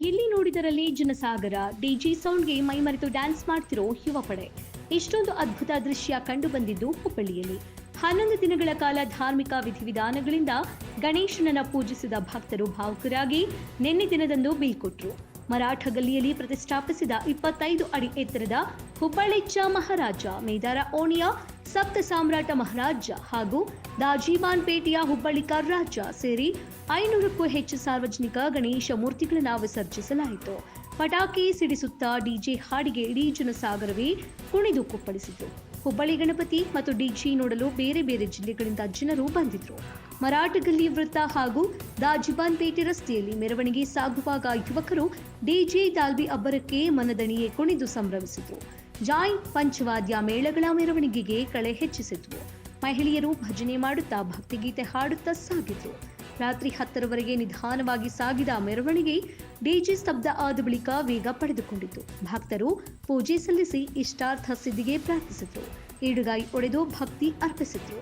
ಎಲ್ಲಿ ನೋಡಿದರಲ್ಲಿ ಜನಸಾಗರ, DG ಸೌಂಡ್ಗೆ ಮೈಮರೆತು dance ಮಾಡ್ತಿರೋ ಯುವ ಪಡೆ. ಇಷ್ಟೊಂದು ಅದ್ಭುತ ದೃಶ್ಯ ಕಂಡು ಬಂದಿದ್ದು ಹುಬ್ಬಳ್ಳಿಯಲ್ಲಿ. 11 ದಿನಗಳ ಕಾಲ ಧಾರ್ಮಿಕ ವಿಧಿವಿಧಾನಗಳಿಂದ ಗಣೇಶನನ್ನ ಪೂಜಿಸಿದ ಭಕ್ತರು ಭಾವುಕರಾಗಿ ನಿನ್ನೆ ದಿನದಂದು ಬೀಳ್ಕೊಟ್ರು. ಮರಾಠ ಗಲ್ಲಿಯಲ್ಲಿ ಪ್ರತಿಷ್ಠಾಪಿಸಿದ 25 ಅಡಿ ಎತ್ತರದ ಹುಬ್ಬಳ್ಳಿಚ್ಚ ಮಹಾರಾಜ, ಮೇದಾರ ಓಣಿಯ ಸಪ್ತ ಸಾಮ್ರಾಟ ಮಹಾರಾಜ ಹಾಗೂ ದಾಜಿಮಾನ್ಪೇಟೆಯ ಹುಬ್ಬಳ್ಳಿಕರ್ ರಾಜ ಸೇರಿ 500ಕ್ಕೂ ಹೆಚ್ಚು ಸಾರ್ವಜನಿಕ ಗಣೇಶ ಮೂರ್ತಿಗಳನ್ನು ವಿಸರ್ಜಿಸಲಾಯಿತು. ಪಟಾಕಿ ಸಿಡಿಸುತ್ತಾ ಡಿಜೆ ಹಾಡಿಗೆ ಇಡೀ ಜನಸಾಗರವೇ ಕುಣಿದು ಕುಪ್ಪಳಿಸಿತು. ಹುಬ್ಬಳ್ಳಿ ಗಣಪತಿ ಮತ್ತು ಡಿಜೆ ನೋಡಲು ಬೇರೆ ಬೇರೆ ಜಿಲ್ಲೆಗಳಿಂದ ಜನರು ಬಂದಿದ್ರು. ಮರಾಠಗಲ್ಲಿ ವೃತ್ತ ಹಾಗೂ ದಾಜಿಬಾನ್ಪೇಟೆ ರಸ್ತೆಯಲ್ಲಿ ಮೆರವಣಿಗೆ ಸಾಗುವಾಗ ಯುವಕರು ಡಿಜೆ ದಾಲ್ಬಿ ಅಬ್ಬರಕ್ಕೆ ಮನದಣಿಯೇ ಕುಣಿದು ಸಂಭ್ರಮಿಸಿದ್ರು. ಜಾಯ್ ಪಂಚವಾದ್ಯ ಮೇಳಗಳ ಮೆರವಣಿಗೆಗೆ ಕಳೆ ಹೆಚ್ಚಿಸಿದ್ವು. ಮಹಿಳೆಯರು ಭಜನೆ ಮಾಡುತ್ತಾ ಭಕ್ತಿಗೀತೆ ಹಾಡುತ್ತಾ ಸಾಗಿದ್ರು. ರಾತ್ರಿ 10ರವರೆಗೆ ನಿಧಾನವಾಗಿ ಸಾಗಿದ ಮೆರವಣಿಗೆ ಡಿಜೆ ಸ್ತಬ್ಧ ಆದ ಬಳಿಕ ವೇಗ ಪಡೆದುಕೊಂಡಿತು. ಭಕ್ತರು ಪೂಜೆ ಸಲ್ಲಿಸಿ ಇಷ್ಟಾರ್ಥ ಸಿದ್ಧಿಗೆ ಪ್ರಾರ್ಥಿಸಿದ್ರು. ಈಡುಗಾಯಿ ಒಡೆದು ಭಕ್ತಿ ಅರ್ಪಿಸಿದ್ರು.